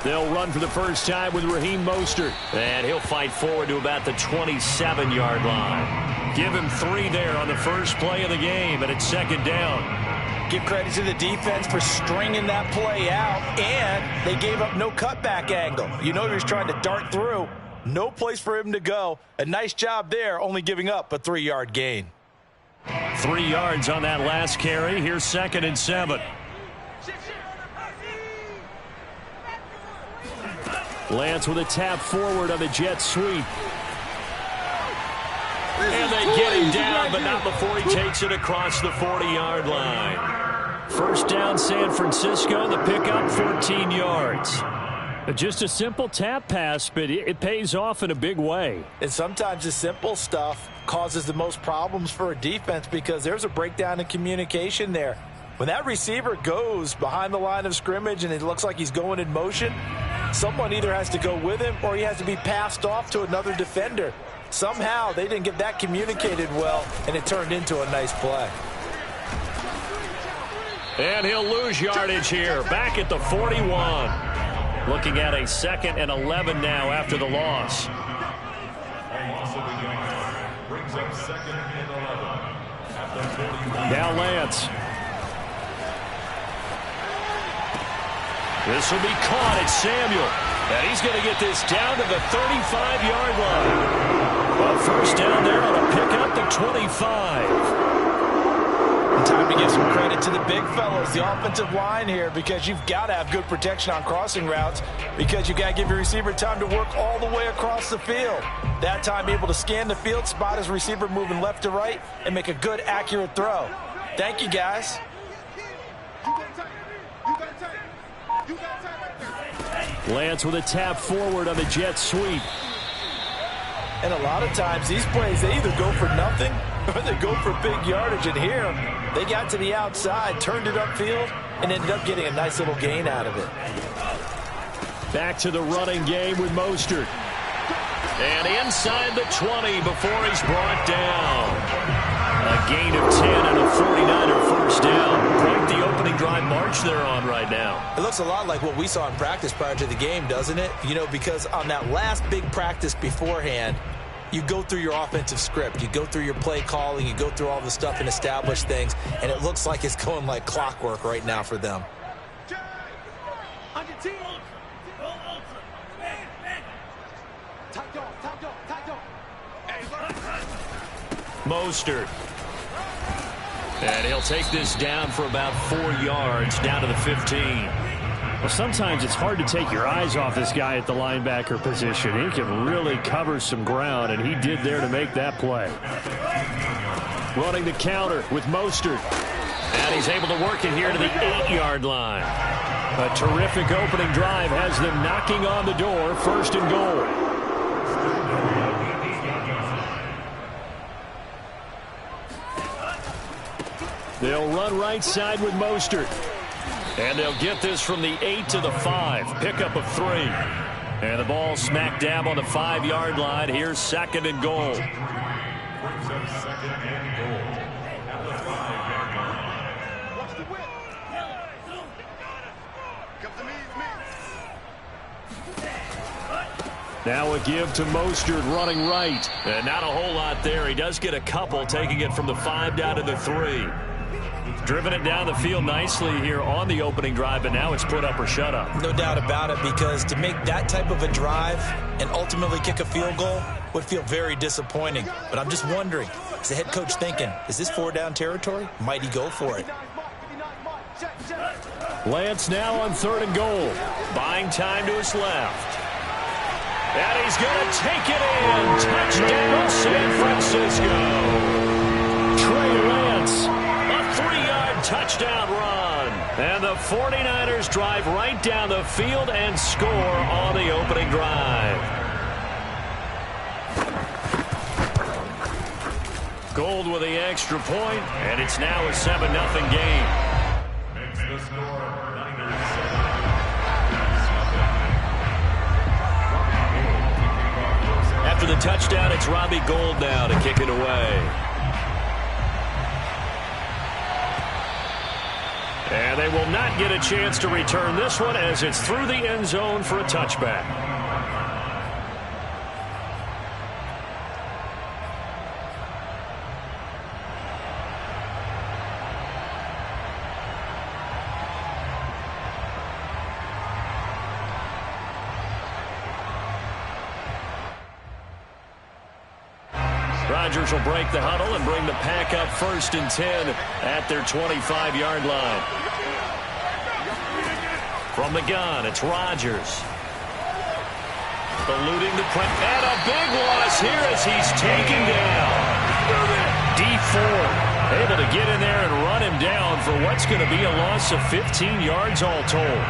They'll run for the first time with Raheem Mostert. And he'll fight forward to about the 27-yard line. Give him 3 there on the first play of the game, and it's second down. Give credit to the defense for stringing that play out, and they gave up no cutback angle. You know he was trying to dart through. No place for him to go. A nice job there, only giving up a 3-yard gain. 3 yards on that last carry. Here's second and 7. Lance with a tap forward on the jet sweep. And they get him down, but not before he takes it across the 40-yard line. First down, San Francisco. The pickup, 14 yards. Just a simple tap pass, but it pays off in a big way. And sometimes the simple stuff causes the most problems for a defense because there's a breakdown in communication there. When that receiver goes behind the line of scrimmage and it looks like he's going in motion, someone either has to go with him or he has to be passed off to another defender. Somehow they didn't get that communicated well, and it turned into a nice play. And he'll lose yardage here, back at the 41. Looking at a 2nd and 11 now after the loss. Now Lance. This will be caught. It's Samuel. And he's going to get this down to the 35-yard line. A first down there on a pickup to 25. And time to give some credit to the big fellas, the offensive line here, because you've got to have good protection on crossing routes because you've got to give your receiver time to work all the way across the field. That time able to scan the field, spot his receiver moving left to right, and make a good, accurate throw. Thank you, guys. Lance with a tap forward on the jet sweep. And a lot of times these plays, they either go for nothing or they go for big yardage. And here, they got to the outside, turned it upfield, and ended up getting a nice little gain out of it. Back to the running game with Mostert. And inside the 20 before he's brought down. A gain of 10 and a 49er first down. Quite the opening drive march they're on right now. It looks a lot like what we saw in practice prior to the game, doesn't it? You know, because on that last big practice beforehand, you go through your offensive script. You go through your play calling. You go through all the stuff and establish things. And it looks like it's going like clockwork right now for them. Mostert. And he'll take this down for about 4 yards, down to the 15. Well, sometimes it's hard to take your eyes off this guy at the linebacker position. He can really cover some ground, and he did there to make that play. Running the counter with Mostert. And he's able to work it here to the 8-yard line. A terrific opening drive has them knocking on the door, 1st and goal. They'll run right side with Mostert. And they'll get this from the 8 to the 5. Pickup of 3. And the ball smack dab on the 5-yard line. Here's 2nd and goal. Now a give to Mostert running right. And not a whole lot there. He does get a couple, taking it from the 5 down to the 3. Driven it down the field nicely here on the opening drive, but now it's put up or shut up. No doubt about it, because to make that type of a drive and ultimately kick a field goal would feel very disappointing. But I'm just wondering, is the head coach thinking, is this 4-down territory? Might he go for it? Lance now on 3rd and goal. Buying time to his left. And he's going to take it in. Touchdown, San Francisco. Trey Lance. A 3-yard touchdown run. And the 49ers drive right down the field and score on the opening drive. Gold with the extra point, and it's now a 7-0 game. Makes the score 9-7. After the touchdown, it's Robbie Gould now to kick it away. And they will not get a chance to return this one as it's through the end zone for a touchback. Rodgers will break the huddle and bring the pack up 1st and 10 at their 25-yard line. From the gun, it's Rodgers. Eluding the press. And a big loss here as he's taken down. D4 able to get in there and run him down for what's going to be a loss of 15 yards all told.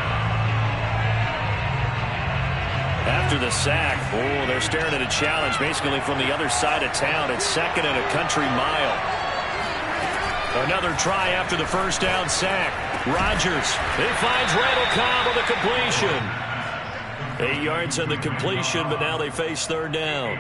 After the sack, they're staring at a challenge basically from the other side of town. It's 2nd and a country mile. Another try after the first down sack. Rodgers, he finds Randall Cobb with a completion. 8 yards on the completion, but now they face 3rd down.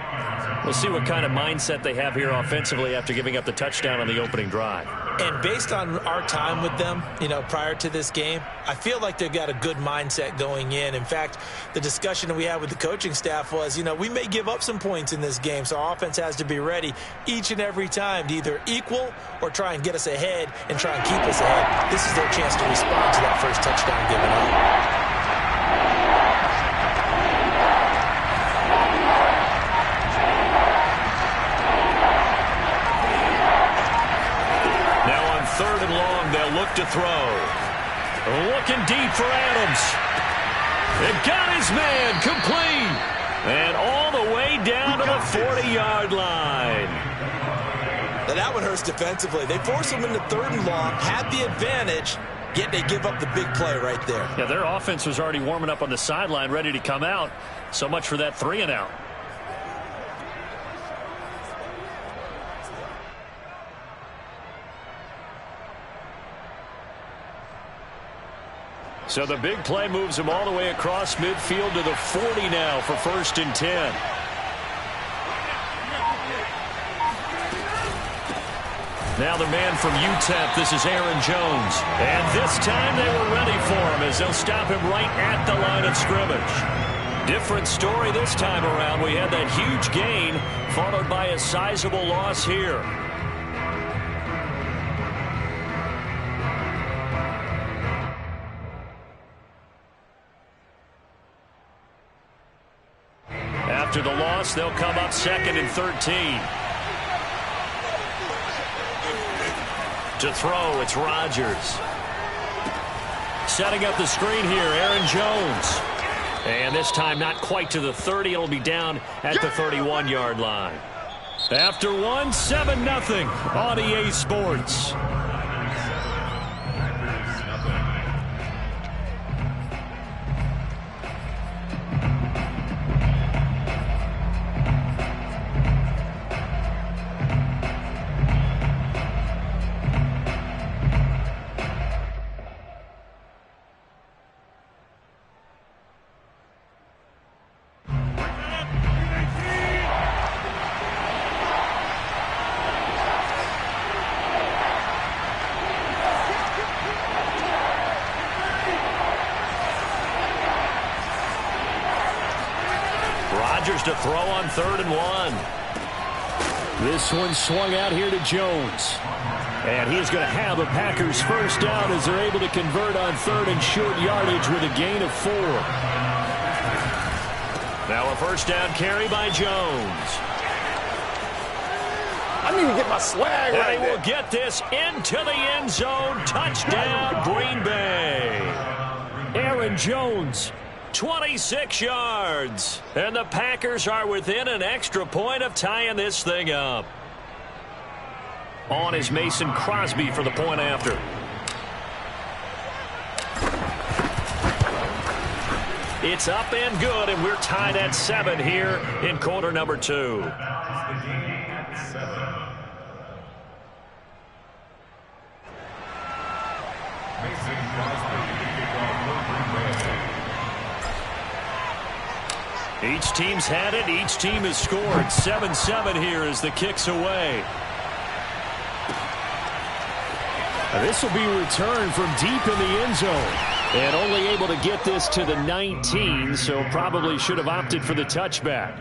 We'll see what kind of mindset they have here offensively after giving up the touchdown on the opening drive. And based on our time with them, prior to this game, I feel like they've got a good mindset going in. In fact, the discussion that we had with the coaching staff was, we may give up some points in this game, so our offense has to be ready each and every time to either equal or try and get us ahead and try and keep us ahead. This is their chance to respond to that first touchdown given up. To throw. Looking deep for Adams. It got his man complete. And all the way down to the 40-yard line. Now that one hurts defensively. They force him into 3rd and long, had the advantage, yet they give up the big play right there. Yeah, their offense was already warming up on the sideline, ready to come out. So much for that 3 and out. So the big play moves him all the way across midfield to the 40 now for 1st and 10. Now the man from UTEP, this is Aaron Jones. And this time they were ready for him as they'll stop him right at the line of scrimmage. Different story this time around. We had that huge gain followed by a sizable loss here. After the loss, they'll come up 2nd and 13. To throw, it's Rodgers. Setting up the screen here, Aaron Jones. And this time not quite to the 30. It'll be down at the 31-yard line. After one, 7-0 on EA Sports. To throw on 3rd and 1. This one swung out here to Jones. And he's going to have the Packers first down as they're able to convert on 3rd and short yardage with a gain of 4. Now a first down carry by Jones. I need to get my swag right there. They will get this into the end zone. Touchdown, Green Bay. Aaron Jones. 26 yards. And the Packers are within an extra point of tying this thing up. On is Mason Crosby for the point after. It's up and good, and we're tied at 7 here in quarter number 2. Each team's had it. Each team has scored. 7-7 here as the kick's away. This will be returned from deep in the end zone. And only able to get this to the 19, so probably should have opted for the touchback.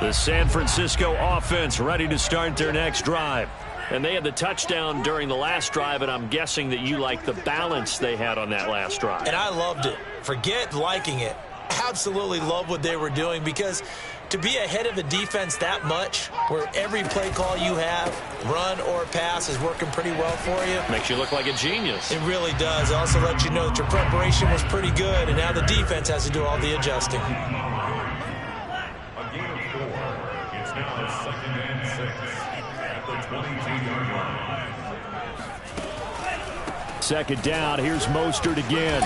The San Francisco offense ready to start their next drive. And they had the touchdown during the last drive, and I'm guessing that you like the balance they had on that last drive. And I loved it. Forget liking it. Absolutely love what they were doing, because to be ahead of a defense that much, where every play call you have, run or pass, is working pretty well for you. Makes you look like a genius. It really does. It also lets you know that your preparation was pretty good, and now the defense has to do all the adjusting. Second down, here's Mostert again.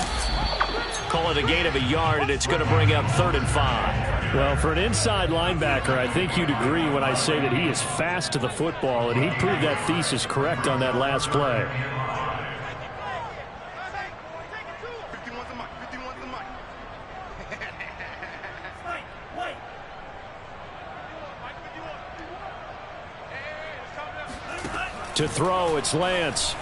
Call it a gain of a yard, and it's going to bring up 3rd and 5. Well, for an inside linebacker, I think you'd agree when I say that he is fast to the football, and he proved that thesis correct on that last play. To throw, it's Lance.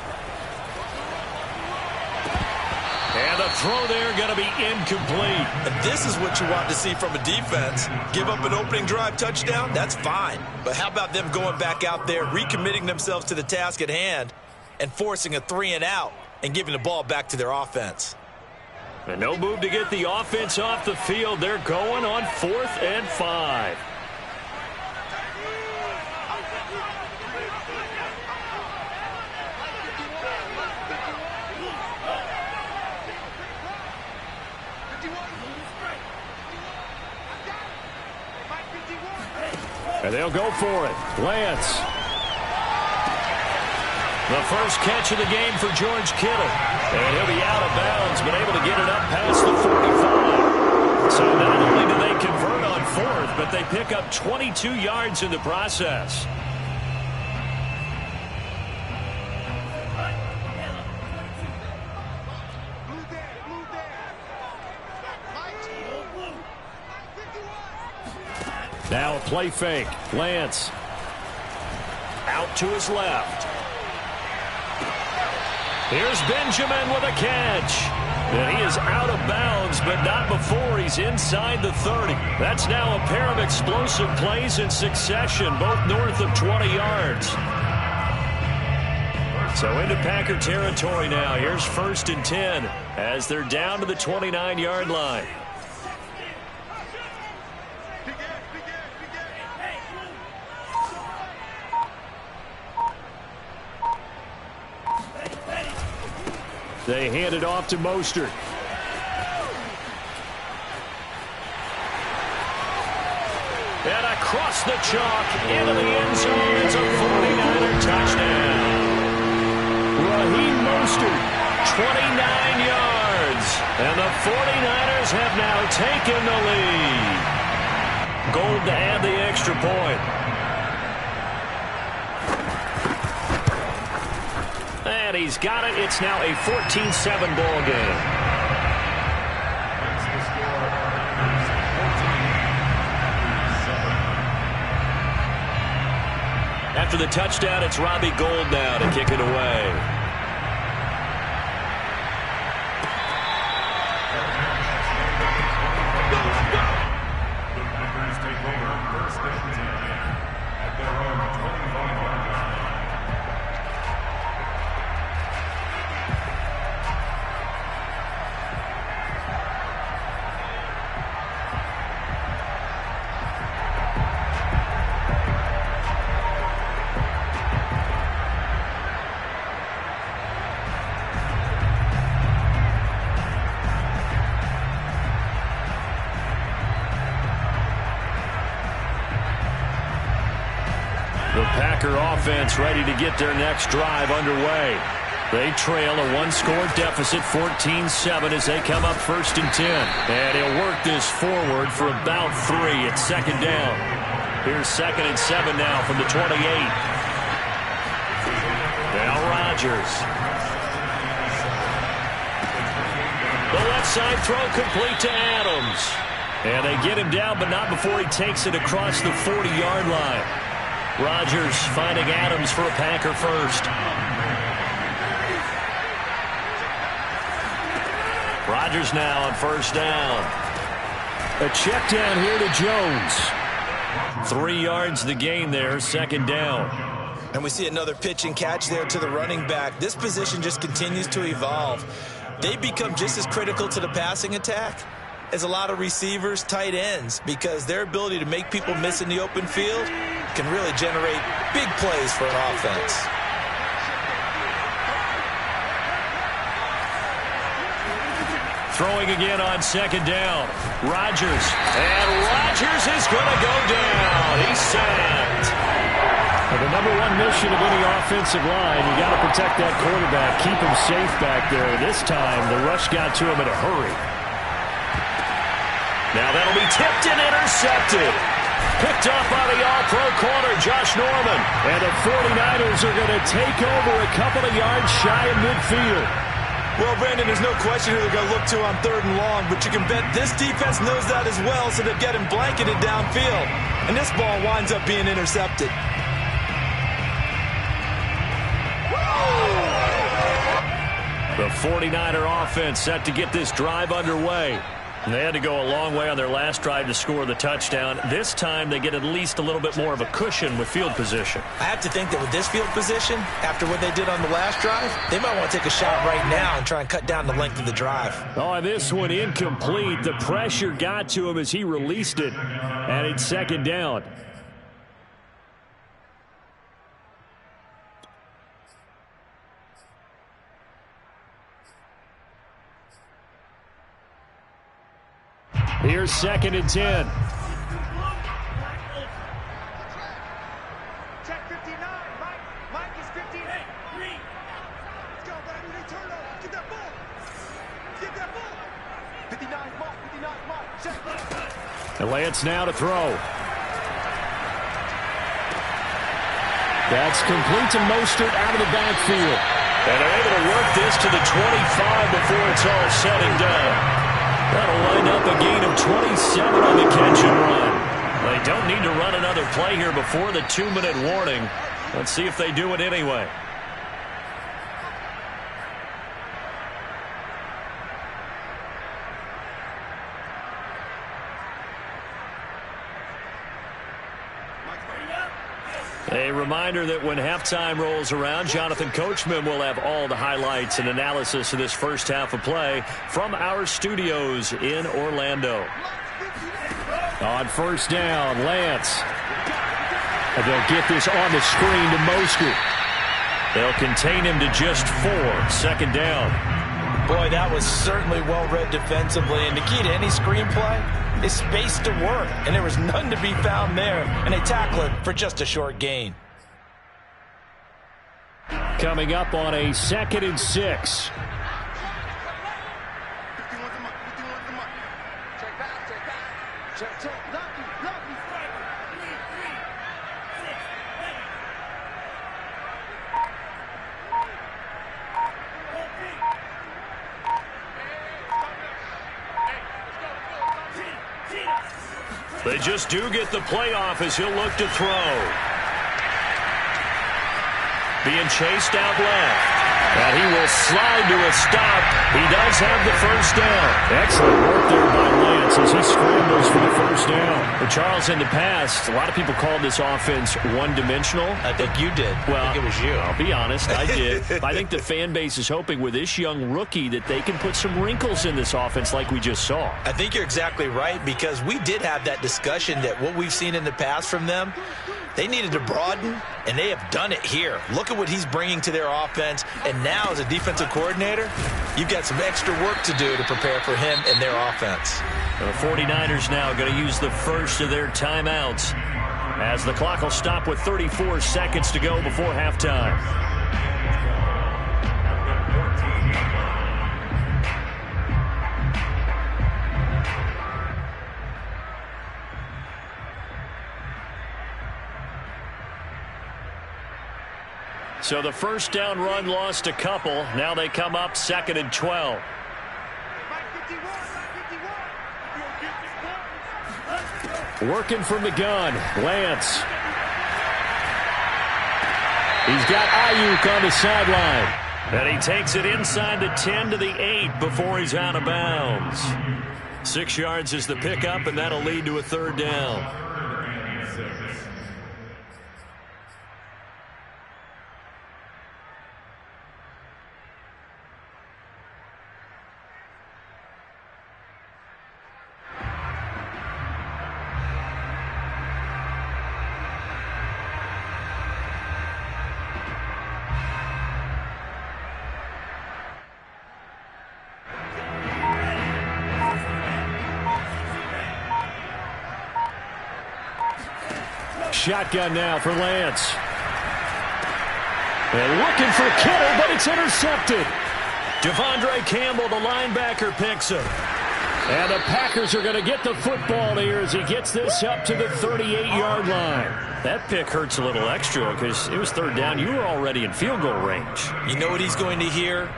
And the throw there going to be incomplete. And this is what you want to see from a defense. Give up an opening drive touchdown, that's fine. But how about them going back out there, recommitting themselves to the task at hand, and forcing a 3-and-out and giving the ball back to their offense. And no move to get the offense off the field. They're going on 4th and 5. And they'll go for it. Lance. The first catch of the game for George Kittle. And he'll be out of bounds, but able to get it up past the 45. So not only do they convert on 4th, but they pick up 22 yards in the process. Now a play fake. Lance. Out to his left. Here's Benjamin with a catch. And he is out of bounds, but not before he's inside the 30. That's now a pair of explosive plays in succession, both north of 20 yards. So into Packer territory now. Here's 1st and 10 as they're down to the 29-yard line. They hand it off to Mostert. And across the chalk into the end zone. It's a 49er touchdown. Raheem Mostert, 29 yards. And the 49ers have now taken the lead. Gold to add the extra point. And he's got it. It's now a 14-7 ball game. After the touchdown, it's Robbie Gould now to kick it away. The Packer offense ready to get their next drive underway. They trail a one-score deficit, 14-7, as they come up 1st and 10. And he'll work this forward for about 3 at 2nd down. Here's 2nd and 7 now from the 28. Now Rodgers. The left side throw complete to Adams. And they get him down, but not before he takes it across the 40-yard line. Rodgers finding Adams for a Packer first. Rodgers now on 1st down. A check down here to Jones. 3 yards the gain there, 2nd down. And we see another pitch and catch there to the running back. This position just continues to evolve. They become just as critical to the passing attack as a lot of receivers, tight ends, because their ability to make people miss in the open field can really generate big plays for an offense. Throwing again on 2nd down. Rodgers. And Rodgers is going to go down. He's sacked. Well, the number one mission of any offensive line, you got to protect that quarterback, keep him safe back there. This time, the rush got to him in a hurry. Now that'll be tipped and intercepted. Picked up by the all-pro corner, Josh Norman. And the 49ers are going to take over a couple of yards shy of midfield. Well, Brandon, there's no question who they're going to look to on 3rd and long, but you can bet this defense knows that as well, so they're getting blanketed downfield. And this ball winds up being intercepted. The 49er offense set to get this drive underway. And they had to go a long way on their last drive to score the touchdown. This time they get at least a little bit more of a cushion with field position. I have to think that with this field position, after what they did on the last drive, they might want to take a shot right now and try and cut down the length of the drive. Oh, this one incomplete. The pressure got to him as he released it. And it's 2nd down. Here's 2nd and 10. Check 59. Mike is 58. Let's go, baby. They turn over. Get that ball. Get that ball. 59 Mike. 59 Mike. Check. And Lance now to throw. That's complete to Mostert out of the backfield. And they're able to work this to the 25 before it's all said and done. That'll line up a gain of 27 on the catch and run. They don't need to run another play here before the 2-minute warning. Let's see if they do it anyway. A reminder that when halftime rolls around, Jonathan Coachman will have all the highlights and analysis of this first half of play from our studios in Orlando. On 1st down, Lance. And they'll get this on the screen to Mostert. They'll contain him to just 4, 2nd down. Boy, that was certainly well-read defensively. And the key to any screenplay is space to work. And there was none to be found there. And they tackle it for just a short gain. Coming up on a 2nd and 6. They just do get the play off as he'll look to throw. Being chased out left. And he will slide to a stop. He does have the 1st down. Excellent work there by Lance as he scrambles for the 1st down. Well, Charles, in the past, a lot of people called this offense one-dimensional. I think you did. Well, I think it was you. I'll be honest, I did. I think the fan base is hoping with this young rookie that they can put some wrinkles in this offense like we just saw. I think you're exactly right, because we did have that discussion that what we've seen in the past from them, they needed to broaden, and they have done it here. Look at what he's bringing to their offense, and now as a defensive coordinator, you've got some extra work to do to prepare for him and their offense. The 49ers now going to use the first of their timeouts as the clock will stop with 34 seconds to go before halftime. So the first down run lost a couple. Now they come up 2nd and 12. Working from the gun, Lance. He's got Ayuk on the sideline. And he takes it inside the 10 to the 8 before he's out of bounds. 6 yards is the pickup, and that'll lead to a 3rd down. Shotgun now for Lance. And looking for Kittle, but it's intercepted. Devondre Campbell, the linebacker, picks him. And the Packers are going to get the football here as he gets this up to the 38-yard line. That pick hurts a little extra because it was 3rd down. You were already in field goal range. You know what he's going to hear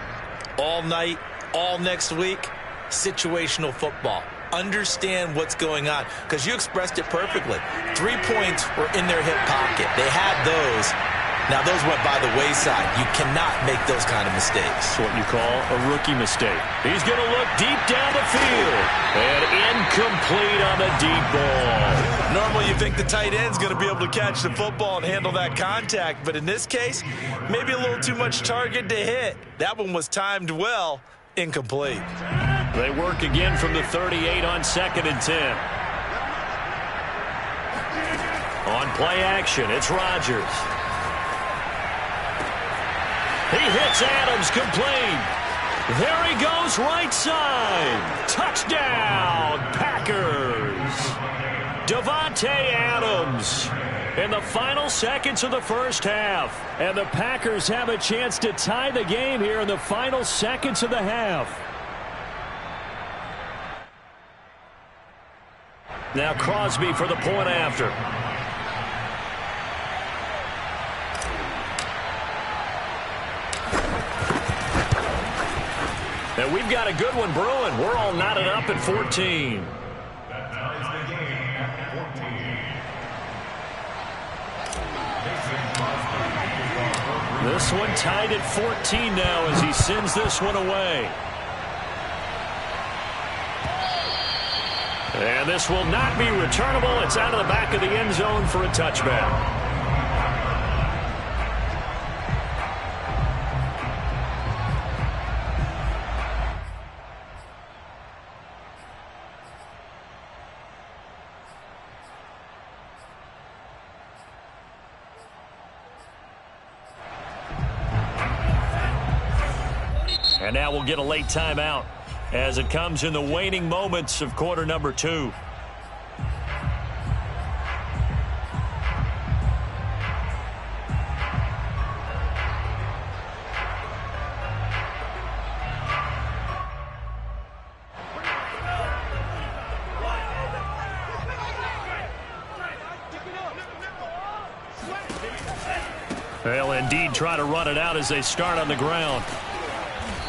all night, all next week? Situational football. Understand what's going on, because you expressed it perfectly. 3 points were in their hip pocket. They had those. Now, those went by the wayside. You cannot make those kind of mistakes. It's what you call a rookie mistake. He's going to look deep down the field. And incomplete on the deep ball. Normally, you think the tight end's going to be able to catch the football and handle that contact. But in this case, maybe a little too much target to hit. That one was timed well. Incomplete. They work again from the 38 on 2nd and 10. On play action, it's Rodgers. He hits Adams, complete. There he goes, right side. Touchdown, Packers. Davante Adams in the final seconds of the first half. And the Packers have a chance to tie the game here in the final seconds of the half. Now Crosby for the point after. And we've got a good one brewing. We're all knotted up at 14. This one tied at 14 now as he sends this one away. And this will not be returnable. It's out of the back of the end zone for a touchback. And now we'll get a late timeout as it comes in the waning moments of quarter number 2. They'll indeed try to run it out as they start on the ground.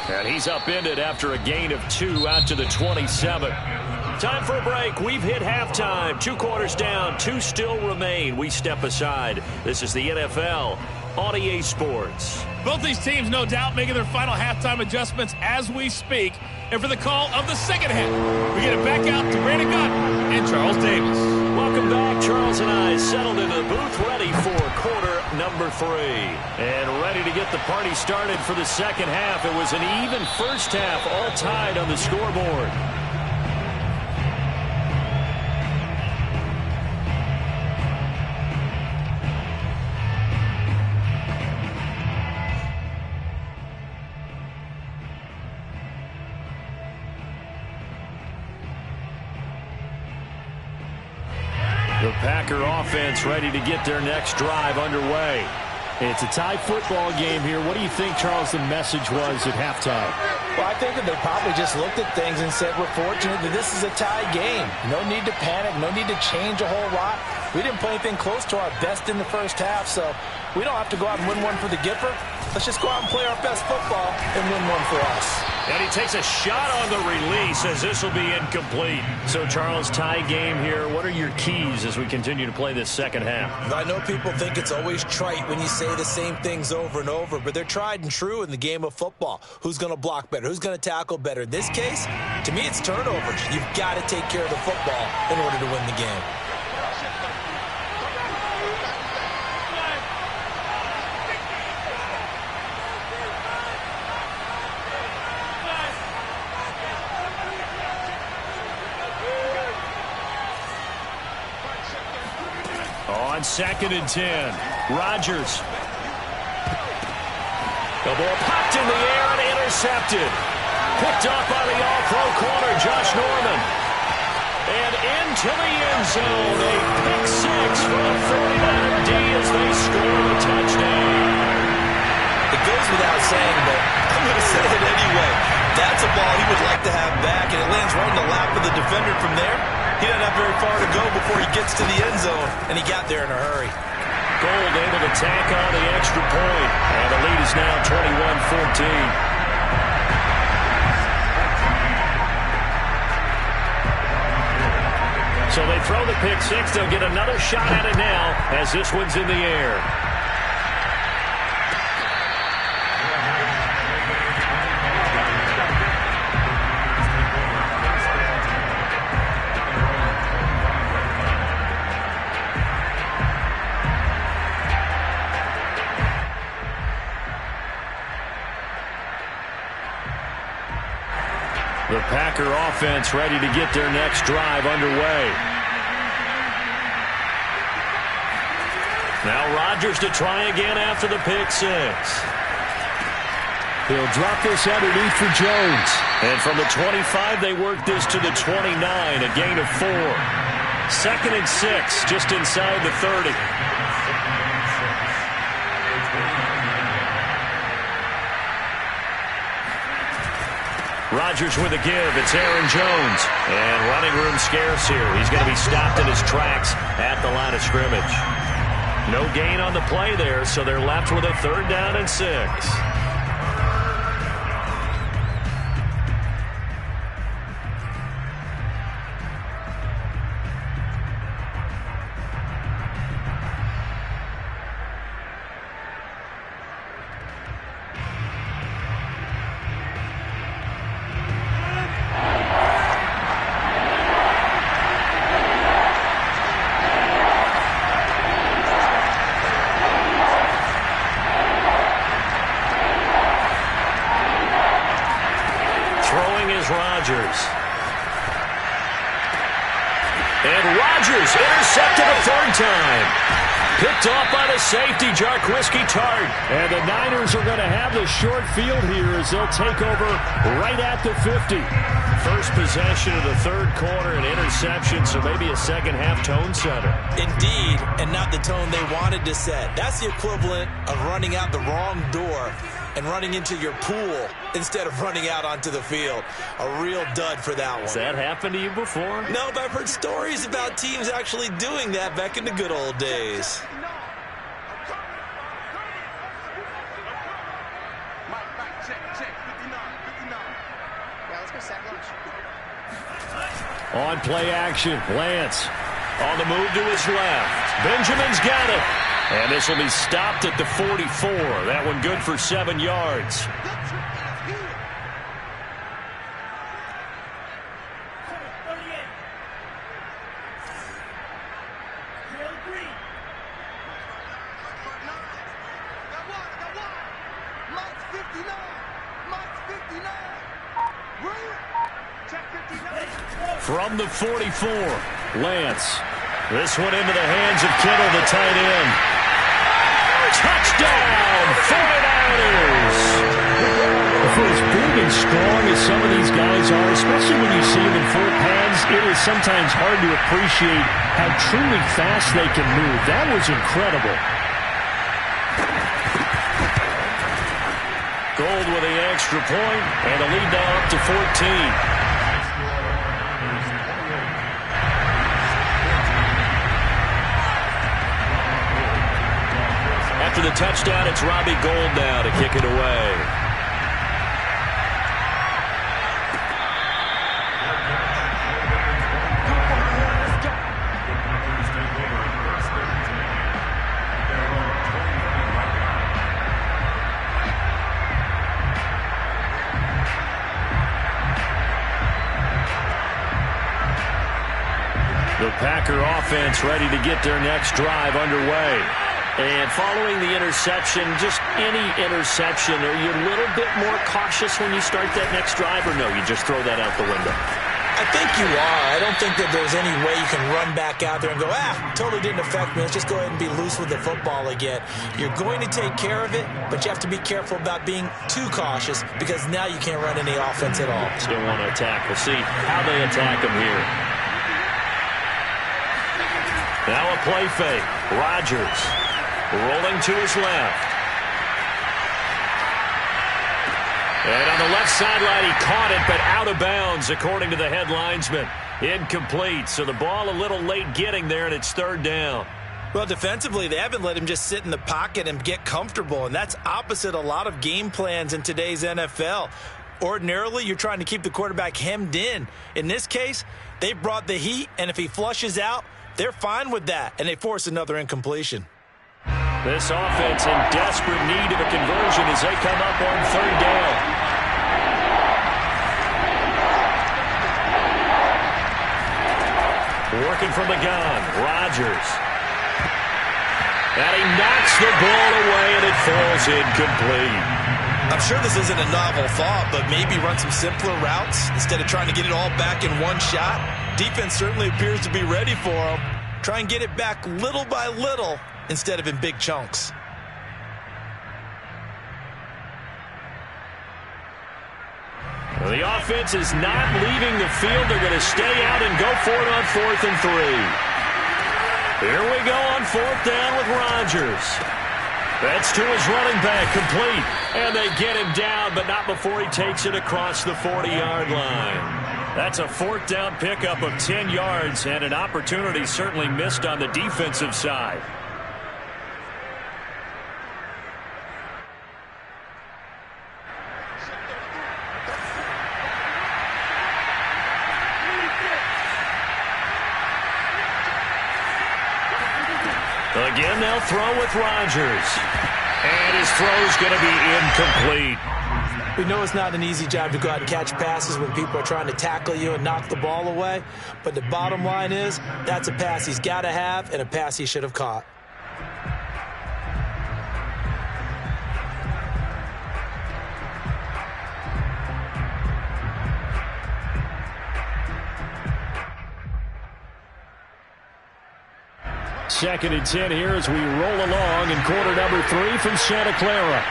And he's upended after a gain of 2 out to the 27. Time for a break. We've hit halftime. 2 quarters down. 2 still remain. We step aside. This is the NFL on EA Sports. Both these teams, no doubt, making their final halftime adjustments as we speak. And for the call of the second half, we get it back out to Brandon Gunn and Charles Davis. Welcome back. Charles and I settled into the booth, ready for quarter number 3. And ready to get the party started for the second half. It was an even first half, all tied on the scoreboard. The Packer offense ready to get their next drive underway. It's a tie football game here. What do you think, Charles, the message was at halftime? Well, I think that they probably just looked at things and said, we're fortunate that this is a tie game. No need to panic. No need to change a whole lot. We didn't play anything close to our best in the first half, so we don't have to go out and win one for the Gipper. Let's just go out and play our best football and win one for us. And he takes a shot on the release as this will be incomplete. So, Charles, tie game here. What are your keys as we continue to play this second half? I know people think it's always trite when you say the same things over and over, but they're tried and true in the game of football. Who's going to block better? Who's going to tackle better? In this case, to me, it's turnovers. You've got to take care of the football in order to win the game. On 2nd and 10, Rodgers. The ball popped in the air and intercepted. Picked up by the all-pro corner, Josh Norman. And into the end zone, a pick six for a 49er D as they score the touchdown. It goes without saying, but I'm going to say it anyway. That's a ball he would like to have back, and it lands right in the lap of the defender from there. He doesn't have very far to go before he gets to the end zone, and he got there in a hurry. Gold able to tack on the extra point, and the lead is now 21-14. So they throw the pick six. They'll get another shot at it now as this one's in the air. The Packer offense ready to get their next drive underway. Now Rodgers to try again after the pick six. He'll drop this underneath for Jones. And from the 25, they work this to the 29, a gain of 4. 2nd and 6, just inside the 30. Rodgers with a give. It's Aaron Jones. And running room scarce here. He's going to be stopped in his tracks at the line of scrimmage. No gain on the play there, so they're left with a 3rd down and 6. Rodgers. And Rodgers intercepted a 3rd time. Picked off by the safety, Jarquiski Tart. And the Niners are going to have the short field here as they'll take over right at the 50. First possession of the 3rd quarter, an interception, so maybe a second-half tone setter. Indeed, and not the tone they wanted to set. That's the equivalent of running out the wrong door and running into your pool instead of running out onto the field. A real dud for that one. Has that happened to you before? No, but I've heard stories about teams actually doing that back in the good old days. On play action, Lance. On the move to his left. Benjamin's got it. And this will be stopped at the 44. That one good for 7 yards. From the 44, Lance. This one into the hands of Kittle, the tight end. Touchdown, 49ers! For as big and strong as some of these guys are, especially when you see them in full pads, it is sometimes hard to appreciate how truly fast they can move. That was incredible. Gold with the extra point, and the lead now up to 14. after the touchdown, it's Robbie Gould now to kick it away. The Packer offense ready to get their next drive underway. And following the interception, just any interception, are you a little bit more cautious when you start that next drive, or no, you just throw that out the window? I think you are. I don't think that there's any way you can run back out there and go, totally didn't affect me. Let's just go ahead and be loose with the football again. You're going to take care of it, but you have to be careful about being too cautious because now you can't run any offense at all. Still want to attack. We'll see how they attack him here. Now a play fake. Rodgers rolling to his left. And on the left sideline, he caught it, but out of bounds, according to the head linesman. Incomplete. So the ball a little late getting there, and it's third down. Well, defensively, they haven't let him just sit in the pocket and get comfortable, and that's opposite a lot of game plans in today's NFL. Ordinarily, you're trying to keep the quarterback hemmed in. In this case, they brought the heat, and if he flushes out, they're fine with that, and they force another incompletion. This offense in desperate need of a conversion as they come up on third down. Working from the gun, Rodgers. And he knocks the ball away, and it falls incomplete. I'm sure this isn't a novel thought, but maybe run some simpler routes instead of trying to get it all back in one shot. Defense certainly appears to be ready for him. Try and get it back little by little instead of in big chunks. Well, the offense is not leaving the field. They're going to stay out and go for it on 4th and 3. Here we go on 4th down with Rodgers. That's to his running back, complete. And they get him down, but not before he takes it across the 40-yard line. That's a 4th down pickup of 10 yards and an opportunity certainly missed on the defensive side. Again, they'll throw with Rodgers. And his throw's going to be incomplete. We know it's not an easy job to go out and catch passes when people are trying to tackle you and knock the ball away. But the bottom line is, that's a pass he's got to have and a pass he should have caught. Second and 10 here as we roll along in quarter number 3 from Santa Clara.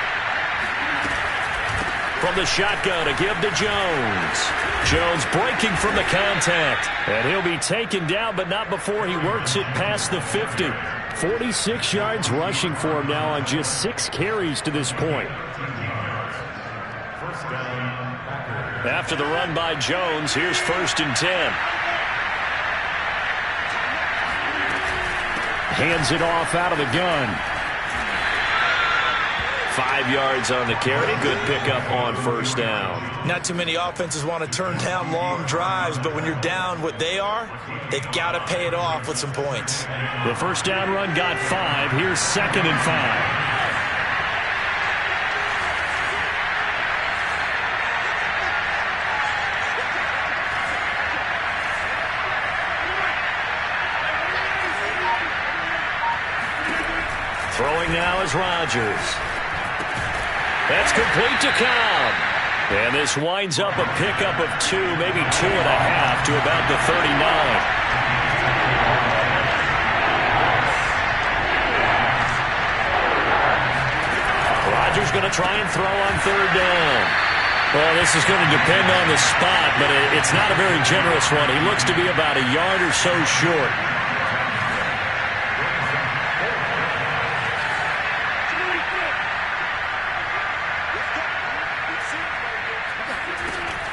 From the shotgun, a give to Jones. Jones breaking from the contact. And he'll be taken down, but not before he works it past the 50. 46 yards rushing for him now on just 6 carries to this point. After the run by Jones, here's 1st and 10. Hands it off out of the gun. 5 yards on the carry. Good pickup on 1st down. Not too many offenses want to turn down long drives, but when you're down what they are, they've got to pay it off with some points. The 1st down run got 5. Here's 2nd and 5. Throwing now is Rodgers. That's complete to Cobb. And this winds up a pickup of 2, maybe 2.5 to about the 39. Rodgers going to try and throw on 3rd down. Well, this is going to depend on the spot, but it's not a very generous one. He looks to be about a yard or so short.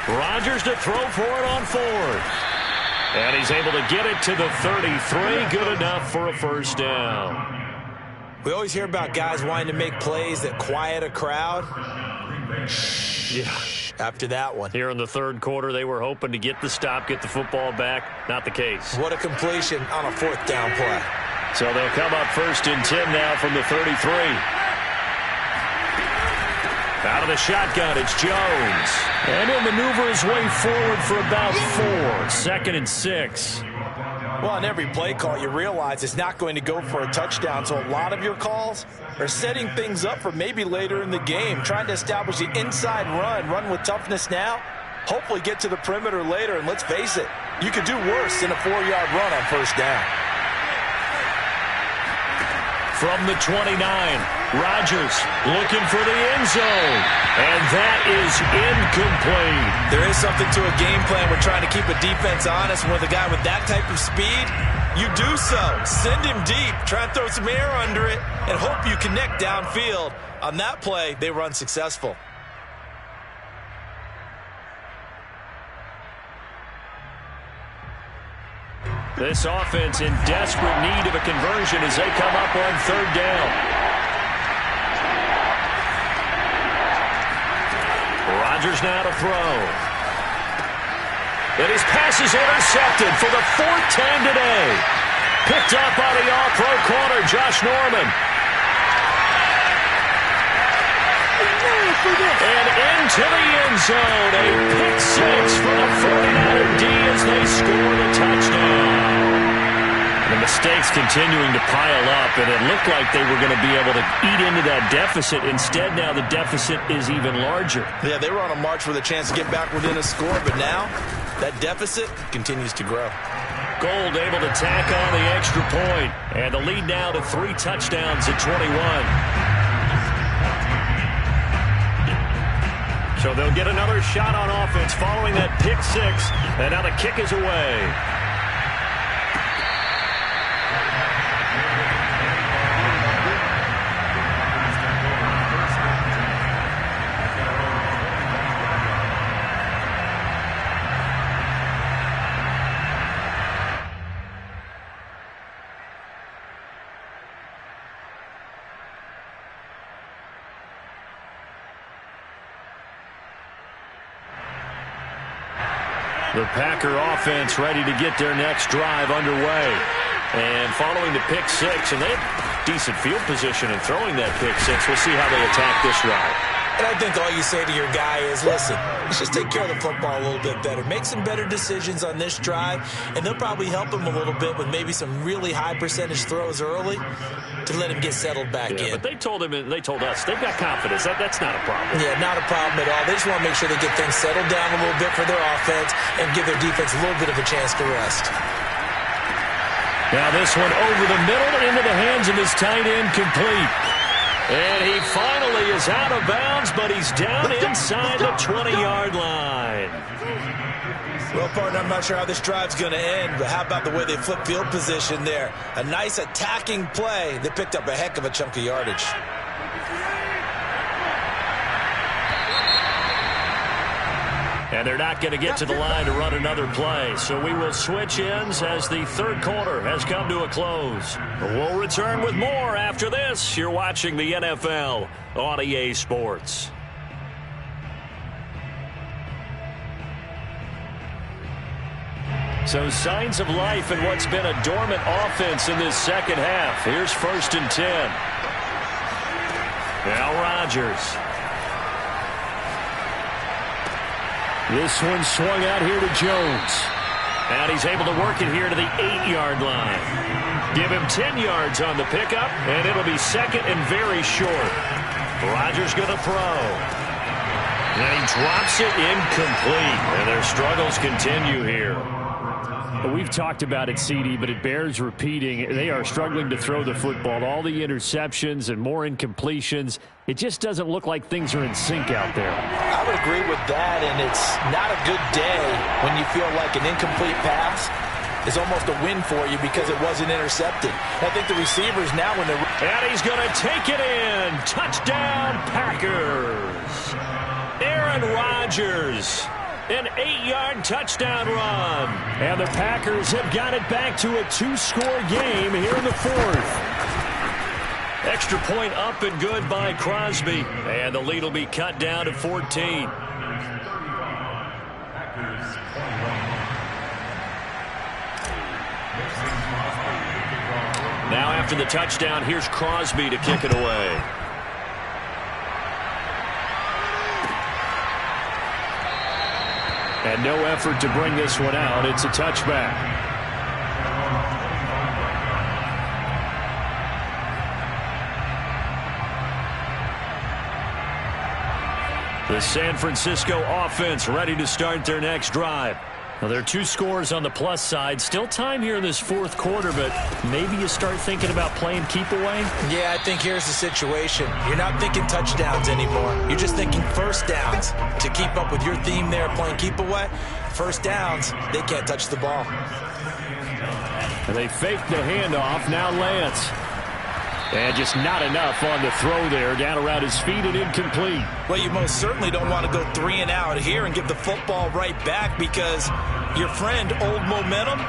Rodgers to throw for it on 4th. And he's able to get it to the 33. Good enough for a 1st down. We always hear about guys wanting to make plays that quiet a crowd. Yeah. After that one. Here in the third quarter, they were hoping to get the stop, get the football back. Not the case. What a completion on a fourth down play. So they'll come up 1st and 10 now from the 33. Out of the shotgun, it's Jones. And he'll maneuver his way forward for about 4. 2nd and 6. Well, on every play call, you realize it's not going to go for a touchdown. So a lot of your calls are setting things up for maybe later in the game, trying to establish the inside run with toughness now, hopefully get to the perimeter later. And let's face it, you could do worse than a 4-yard run on 1st down. From the 29, Rodgers looking for the end zone. And that is incomplete. There is something to a game plan. We're trying to keep a defense honest. With a guy with that type of speed, you do so. Send him deep. Try and throw some air under it and hope you connect downfield. On that play, they run successful. This offense in desperate need of a conversion as they come up on 3rd down. Rodgers now to throw. And his pass is intercepted for the 4th time today. Picked up by the all-pro corner, Josh Norman. And into the end zone, a pick 6 for the 49er D as they score the touchdown. The mistakes continuing to pile up, and it looked like they were going to be able to eat into that deficit. Instead, now the deficit is even larger. Yeah, they were on a march with a chance to get back within a score, but now that deficit continues to grow. Gold able to tack on the extra point, and the lead now to 3 touchdowns at 21. So they'll get another shot on offense following that pick 6, and now the kick is away. The Packer offense ready to get their next drive underway. And following the pick 6, and they have decent field position in throwing that pick 6. We'll see how they attack this drive. And I think all you say to your guy is, listen, let's just take care of the football a little bit better. Make some better decisions on this drive, and they'll probably help him a little bit with maybe some really high percentage throws early to let him get settled back in. But they told us they've got confidence. That's not a problem. Yeah, not a problem at all. They just want to make sure they get things settled down a little bit for their offense and give their defense a little bit of a chance to rest. Now this one over the middle into the hands of his tight end, complete. And he finally is out of bounds, but he's down inside the 20-yard line. Well, partner, I'm not sure how this drive's going to end, but how about the way they flip field position there? A nice attacking play. They picked up a heck of a chunk of yardage. And they're not going to get to the line to run another play. So we will switch ends as the third quarter has come to a close. We'll return with more after this. You're watching the NFL on EA Sports. So signs of life in what's been a dormant offense in this second half. Here's 1st and 10. Now Rodgers. This one swung out here to Jones. And he's able to work it here to the 8-yard line. Give him 10 yards on the pickup, and it'll be second and very short. Rodgers going to throw. And he drops it incomplete. And their struggles continue here. We've talked about it, CD, but it bears repeating. They are struggling to throw the football. All the interceptions and more incompletions. It just doesn't look like things are in sync out there. I would agree with that, and it's not a good day when you feel like an incomplete pass is almost a win for you because it wasn't intercepted. I think the receivers now when they're... And he's going to take it in. Touchdown, Packers. Aaron Rodgers. An 8-yard touchdown run. And the Packers have got it back to a 2-score game here in the fourth. Extra point up and good by Crosby. And the lead will be cut down to 14. Now after the touchdown, here's Crosby to kick it away. And no effort to bring this one out. It's a touchback. The San Francisco offense ready to start their next drive. Well, there are 2 scores on the plus side. Still time here in this fourth quarter, but maybe you start thinking about playing keep away? Yeah, I think here's the situation. You're not thinking touchdowns anymore. You're just thinking first downs. To keep up with your theme there, playing keep away, first downs, they can't touch the ball. And they fake the handoff. Now Lance. And just not enough on the throw there. Down around his feet and incomplete. Well, you most certainly don't want to go 3 and out here and give the football right back because your friend, Old Momentum,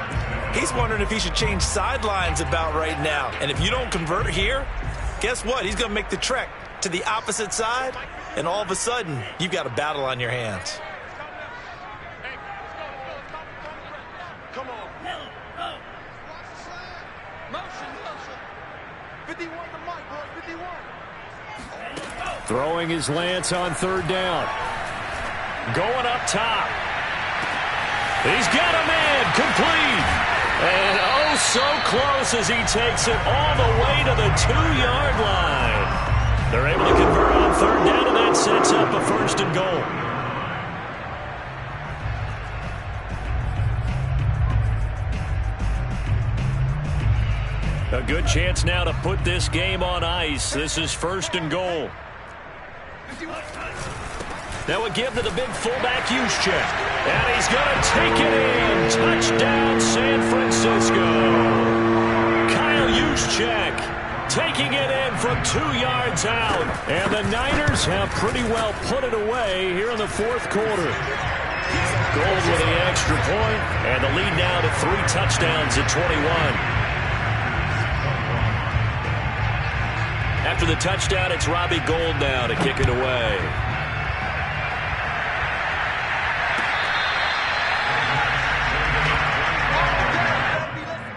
he's wondering if he should change sidelines about right now. And if you don't convert here, guess what? He's going to make the trek to the opposite side, and all of a sudden, you've got a battle on your hands. Come on. Motion. 51 to Mike, boys. 51. Throwing his Lance on third down. Going up top. He's got a man complete. And oh, so close as he takes it all the way to the 2-yard line. They're able to convert on third down, and that sets up a first and goal. A good chance now to put this game on ice. This is first and goal. That would give to the big fullback Juszczyk. And he's going to take it in. Touchdown, San Francisco. Kyle Juszczyk taking it in from 2 yards out. And the Niners have pretty well put it away here in the fourth quarter. Gold with the extra point, and the lead now to 3 touchdowns at 21. After the touchdown, it's Robbie Gould now to kick it away.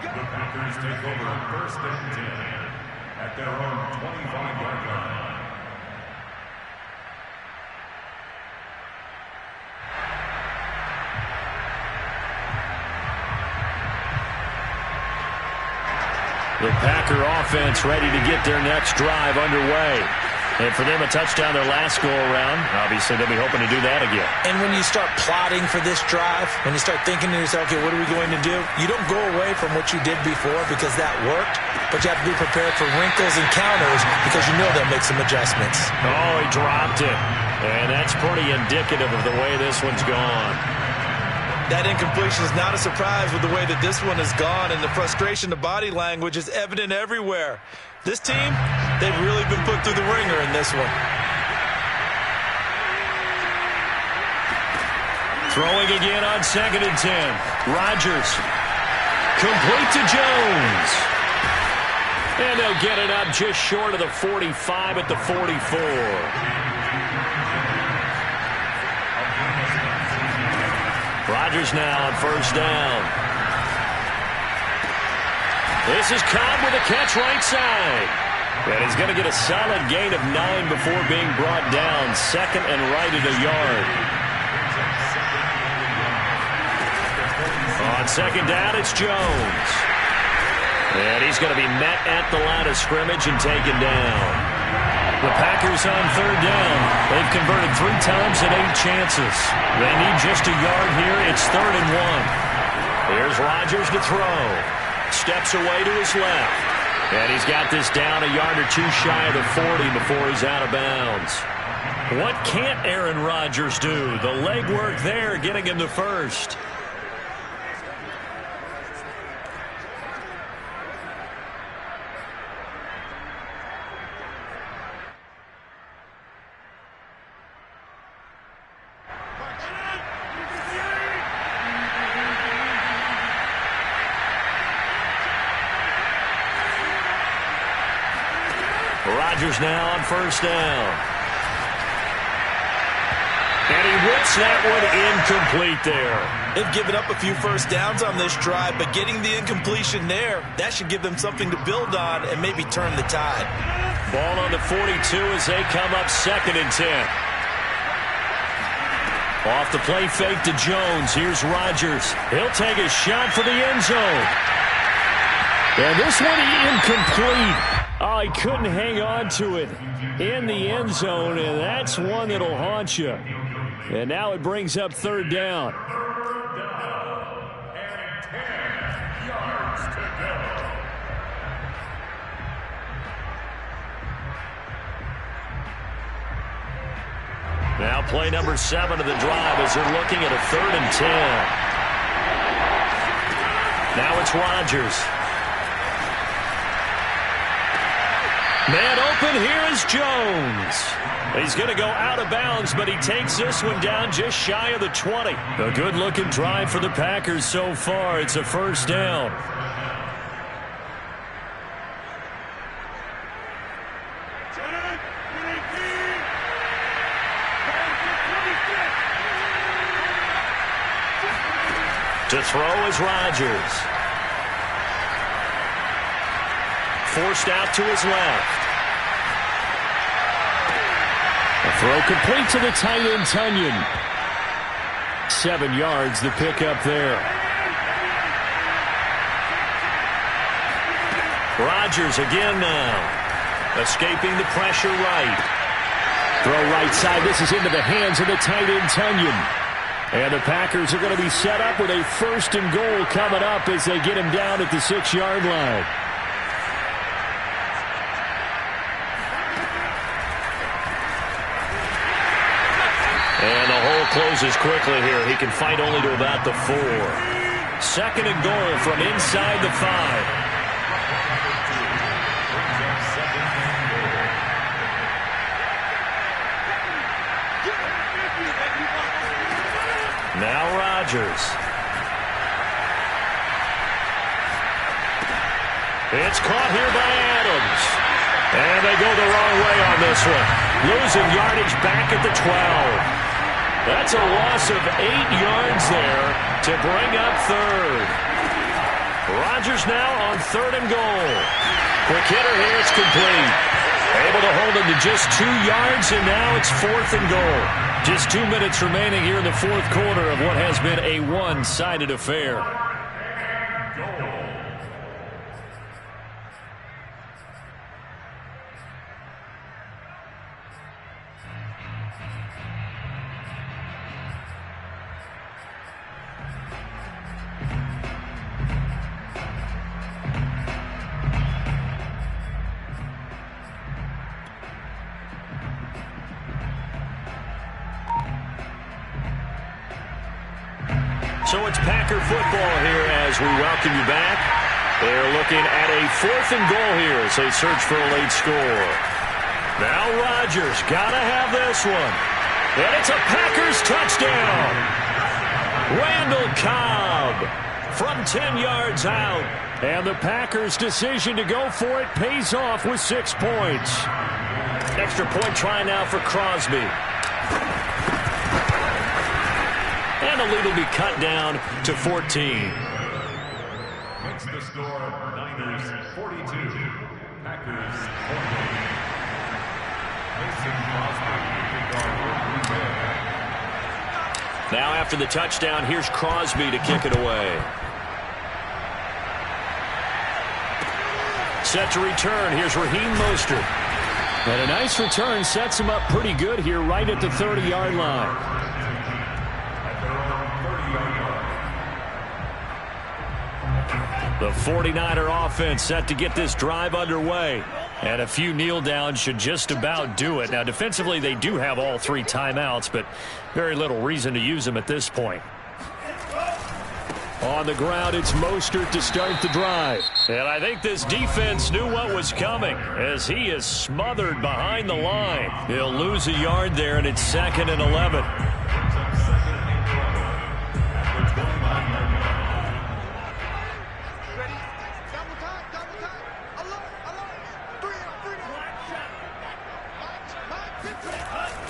The Packers take over first and 10 at their own 25-yard line. The Packer offense ready to get their next drive underway. And for them, a touchdown their last go-around. Obviously, they'll be hoping to do that again. And when you start plotting for this drive, when you start thinking to yourself, okay, what are we going to do? You don't go away from what you did before because that worked, but you have to be prepared for wrinkles and counters because you know they'll make some adjustments. Oh, he dropped it. And that's pretty indicative of the way this one's gone. That incompletion is not a surprise with the way that this one has gone, and the frustration, the body language is evident everywhere. This team, they've really been put through the ringer in this one. Throwing again on 2nd and 10. Rodgers. Complete to Jones. And they'll get it up just short of the 45 at the 44. Rodgers now on first down. This is Cobb with a catch right side. And he's going to get a solid gain of 9 before being brought down. 2nd and right at a yard. On 2nd down, it's Jones. And he's going to be met at the line of scrimmage and taken down. The Packers on third down. They've converted 3 times and 8 chances. They need just a yard here. It's 3rd and 1. Here's Rodgers to throw. Steps away to his left. And he's got this down a yard or 2 shy of the 40 before he's out of bounds. What can't Aaron Rodgers do? The legwork there getting him to first. Rodgers now on first down. And he whips that one incomplete there. They've given up a few first downs on this drive, but getting the incompletion there, that should give them something to build on and maybe turn the tide. Ball on the 42 as they come up 2nd and 10. Off the play fake to Jones. Here's Rodgers. He'll take a shot for the end zone. And this one incomplete. Oh, he couldn't hang on to it in the end zone, and that's one that'll haunt you. And now it brings up 3rd down. And 10 yards to go. Now play number 7 of the drive as they're looking at a 3rd and 10. Now it's Rodgers. Man open, here is Jones. He's going to go out of bounds, but he takes this one down just shy of the 20. A good-looking drive for the Packers so far. It's a 1st down. To throw is Rodgers. Forced out to his left. A throw complete to the tight end, Tunyon. 7 yards, the pickup there. Rodgers again now. Escaping the pressure right. Throw right side. This is into the hands of the tight end, Tunyon. And the Packers are going to be set up with a 1st and goal coming up as they get him down at the 6-yard line. And the hole closes quickly here. He can fight only to about the 4. 2nd and goal from inside the 5. Now Rodgers. It's caught here by Adams. And they go the wrong way on this one. Losing yardage back at the 12. That's a loss of 8 yards there to bring up 3rd. Rodgers now on 3rd and goal. Quick hitter here, it's complete. Able to hold him to just 2 yards, and now it's 4th and goal. Just 2 minutes remaining here in the 4th quarter of what has been a one-sided affair. So it's Packer football here as we welcome you back. They're looking at a 4th and goal here as they search for a late score. Now Rodgers got to have this one. And it's a Packers touchdown. Randall Cobb from 10 yards out. And the Packers' decision to go for it pays off with 6 points. Extra point try now for Crosby. And the lead will be cut down to 14. Makes the score Niners 42, Packers 48. Now after the touchdown, here's Crosby to kick it away. Set to return. Here's Raheem Mostert. And a nice return sets him up pretty good here right at the 30-yard line. The 49er offense set to get this drive underway. And a few kneel downs should just about do it. Now, defensively, they do have all 3 timeouts, but very little reason to use them at this point. On the ground, it's Mostert to start the drive. And I think this defense knew what was coming as he is smothered behind the line. He'll lose a yard there, and it's 2nd and 11.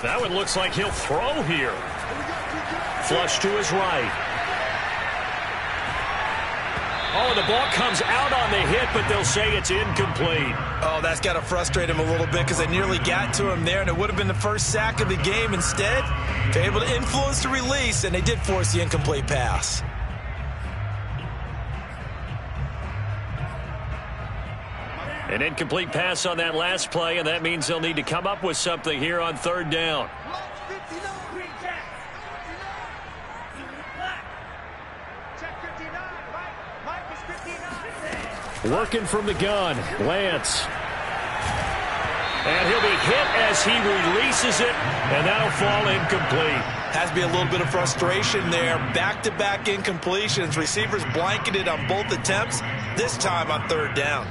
That one looks like he'll throw here. Flush to his right. Oh, the ball comes out on the hit, but they'll say it's incomplete. Oh, that's got to frustrate him a little bit because they nearly got to him there, and it would have been the first sack of the game. Instead, they're able to influence the release, and they did force the incomplete pass. An incomplete pass on that last play, and that means they'll need to come up with something here on third down. Working from the gun, Lance. And he'll be hit as he releases it, and that'll fall incomplete. Has to be a little bit of frustration there. Back-to-back incompletions. Receivers blanketed on both attempts, this time on third down.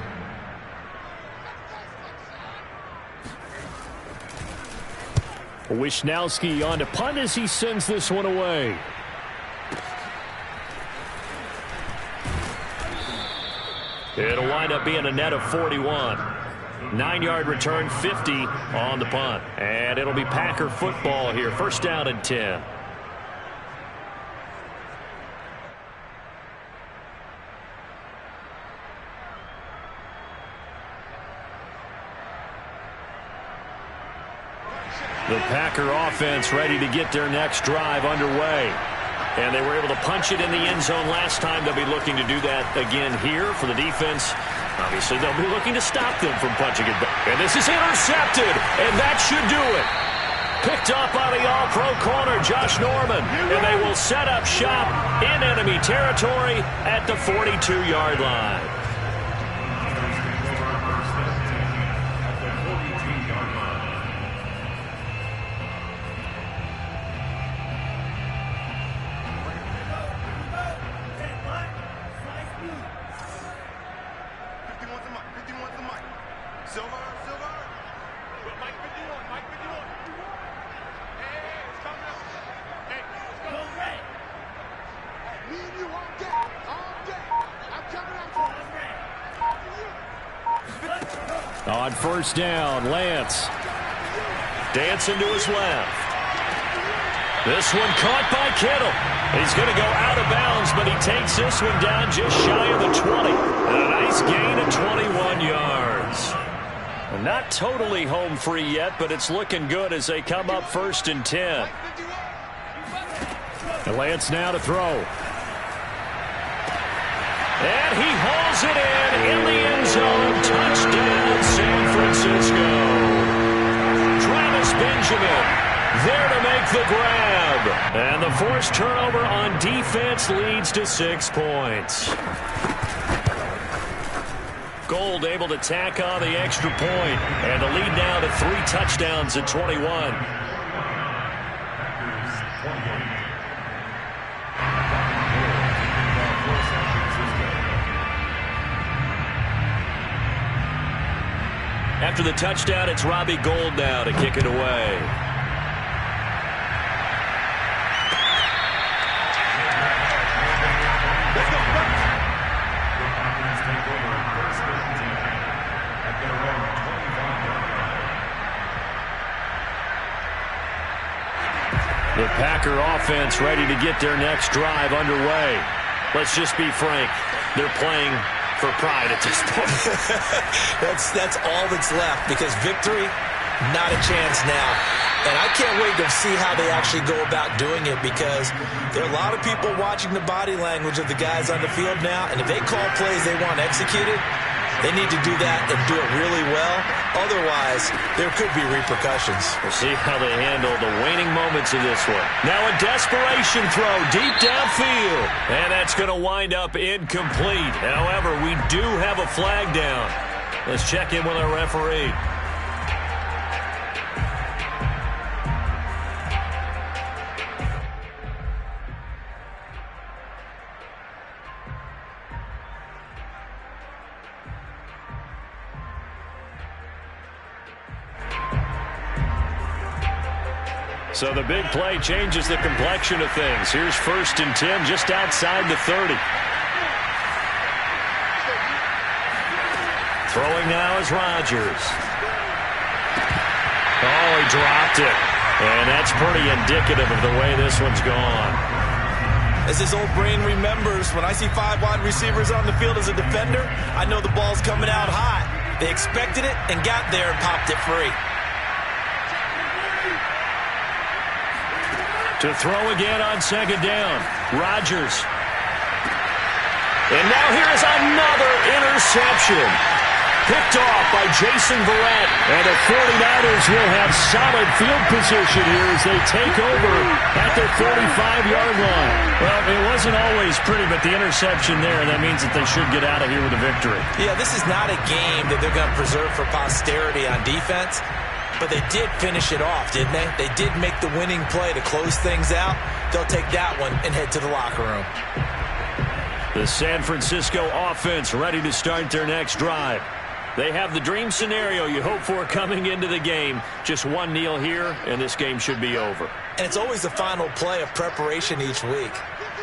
Wisnowski on to punt as he sends this one away. It'll wind up being a net of 41. 9-yard return, 50 on the punt. And it'll be Packer football here. First down and 10. The Packer offense ready to get their next drive underway. And they were able to punch it in the end zone last time. They'll be looking to do that again here for the defense. Obviously, they'll be looking to stop them from punching it back. And this is intercepted, and that should do it. Picked up by the all-pro corner, Josh Norman. And they will set up shop in enemy territory at the 42-yard line. On first down, Lance. Dancing to his left. This one caught by Kittle. He's going to go out of bounds, but he takes this one down just shy of the 20. And a nice gain of 21 yards. Not totally home free yet, but it's looking good as they come up first and 10. And Lance now to throw. And he hauls it in the end zone. Touchdown, San Francisco. Travis Benjamin there to make the grab. And the forced turnover on defense leads to 6 points. Gold able to tack on the extra point. And the lead now to 3 touchdowns at 21. After the touchdown, it's Robbie Gould now to kick it away. The Packer offense ready to get their next drive underway. Let's just be frank. They're playing for pride at this point. That's all that's left, because victory, not a chance now. And I can't wait to see how they actually go about doing it, because there are a lot of people watching the body language of the guys on the field now, and if they call plays they want executed, they need to do that and do it really well. Otherwise, there could be repercussions. We'll see how they handle the waning moments of this one. Now a desperation throw deep downfield. And that's going to wind up incomplete. However, we do have a flag down. Let's check in with our referee. So the big play changes the complexion of things. Here's first and 10 just outside the 30. Throwing now is Rodgers. Oh, he dropped it. And that's pretty indicative of the way this one's gone. As his old brain remembers, when I see 5 wide receivers on the field as a defender, I know the ball's coming out hot. They expected it and got there and popped it free. To throw again on second down. Rodgers. And now here is another interception. Picked off by Jason Verrett. And the 49ers will have solid field position here as they take over at their 45-yard line. Well, it wasn't always pretty, but the interception there, that means that they should get out of here with a victory. Yeah, this is not a game that they're going to preserve for posterity on defense. But they did finish it off, didn't they? They did make the winning play to close things out. They'll take that one and head to the locker room. The San Francisco offense ready to start their next drive. They have the dream scenario you hope for coming into the game. Just one kneel here, and this game should be over. And it's always the final play of preparation each week.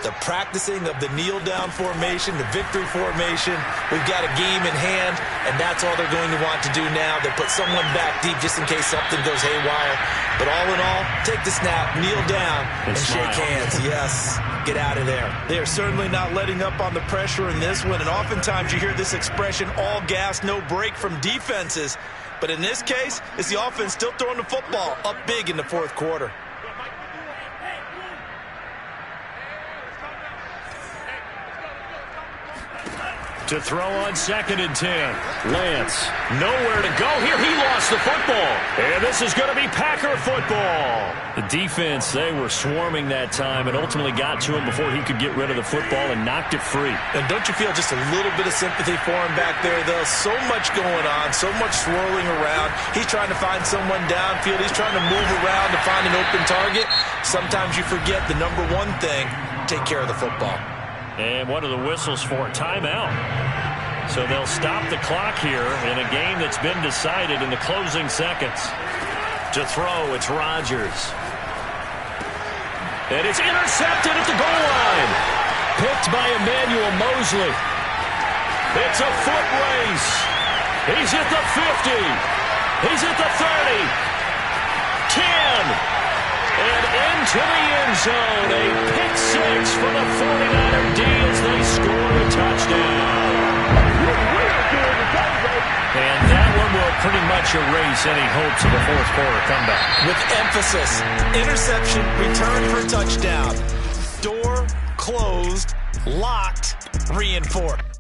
The practicing of the kneel-down formation, the victory formation. We've got a game in hand, and that's all they're going to want to do now. They put someone back deep just in case something goes haywire. But all in all, take the snap, kneel down, and shake hands. Yes, get out of there. They are certainly not letting up on the pressure in this one, and oftentimes you hear this expression, all gas, no break from defenses. But in this case, it's the offense still throwing the football up big in the fourth quarter. To throw on second and 10. Lance, nowhere to go here. He lost the football. And this is going to be Packer football. The defense, they were swarming that time and ultimately got to him before he could get rid of the football and knocked it free. And don't you feel just a little bit of sympathy for him back there, though? So much going on, so much swirling around. He's trying to find someone downfield. He's trying to move around to find an open target. Sometimes you forget the number one thing, take care of the football. And what are the whistles for? Timeout. So they'll stop the clock here in a game that's been decided in the closing seconds. To throw, it's Rodgers. And it's intercepted at the goal line. Picked by Emmanuel Mosley. It's a foot race. He's at the 50. He's at the 30. 10. And into the end zone, a pick six for the 49er D as they score a touchdown. And that one will pretty much erase any hopes of a fourth quarter comeback. With emphasis, interception, return for touchdown. Door closed, locked, reinforced.